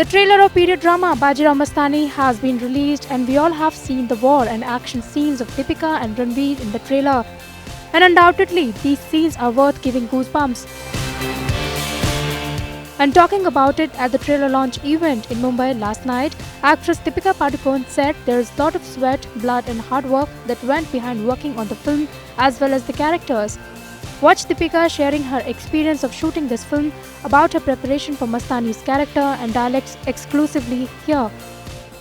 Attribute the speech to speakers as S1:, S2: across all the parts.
S1: The trailer of period drama Bajirao Mastani has been released, and we all have seen the war and action scenes of Deepika and Ranveer in the trailer. And undoubtedly, these scenes are worth giving goosebumps. And talking about it at the trailer launch event in Mumbai last night, actress Deepika Padukone said there is a lot of sweat, blood and hard work that went behind working on the film as well as the characters. Watch Deepika sharing her experience of shooting this film, about her preparation for Mastani's character and dialects exclusively here.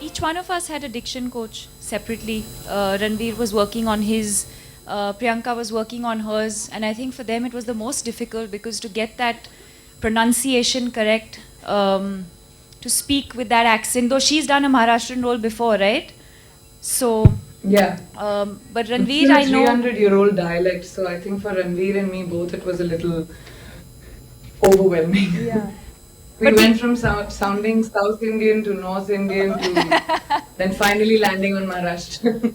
S2: Each one of us had a diction coach separately. Ranveer was working on his, Priyanka was working on hers, and I think for them it was the most difficult because to get that pronunciation correct, to speak with that accent, though she's done a Maharashtrian role before, right? So
S3: yeah.
S2: But Ranveer, I know
S3: 300-year-old dialect, so I think for Ranveer and me both it was a little overwhelming.
S1: Yeah.
S3: We went from sounding South Indian to North Indian to then finally landing on Maharashtra.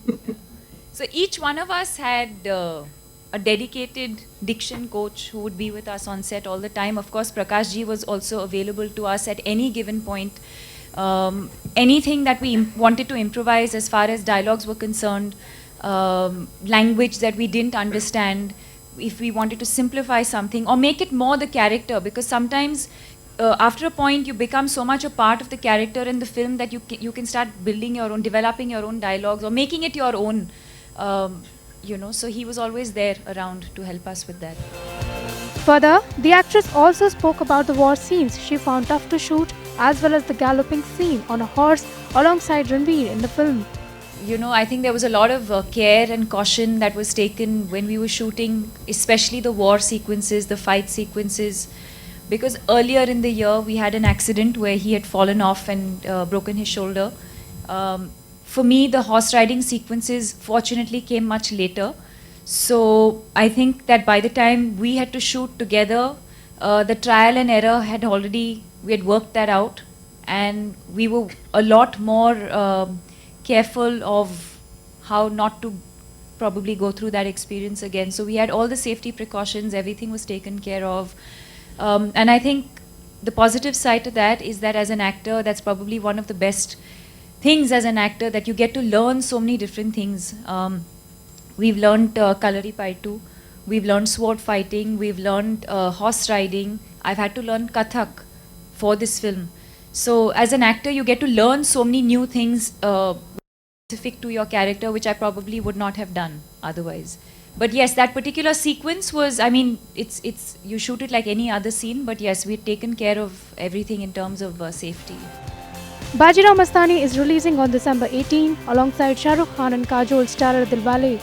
S2: So each one of us had a dedicated diction coach who would be with us on set all the time. Of course, Prakash ji was also available to us at any given point. Anything that we wanted to improvise as far as dialogues were concerned, language that we didn't understand, if we wanted to simplify something or make it more the character, because sometimes after a point you become so much a part of the character in the film that you can start building your own, developing your own dialogues or making it your own. So he was always there around to help us with that.
S1: Further, the actress also spoke about the war scenes she found tough to shoot, as well as the galloping scene on a horse alongside Ranveer in the film.
S2: I think there was a lot of care and caution that was taken when we were shooting, especially the war sequences, the fight sequences, because earlier in the year we had an accident where he had fallen off and broken his shoulder. For me, the horse riding sequences fortunately came much later. So I think that by the time we had to shoot together, the trial and error we had worked that out, and we were a lot more careful of how not to probably go through that experience again. So we had all the safety precautions, everything was taken care of. And I think the positive side to that is that as an actor, that's probably one of the best things as an actor, that you get to learn so many different things. We've learned Kalari Paitu, we've learned sword fighting, we've learned horse riding. I've had to learn Kathak for this film. So as an actor, you get to learn so many new things specific to your character, which I probably would not have done otherwise. But yes, that particular sequence was, it's you shoot it like any other scene, but yes, we've taken care of everything in terms of safety.
S1: Bajirao Mastani is releasing on December 18 alongside Shah Rukh Khan and Kajol starrer Dilwale.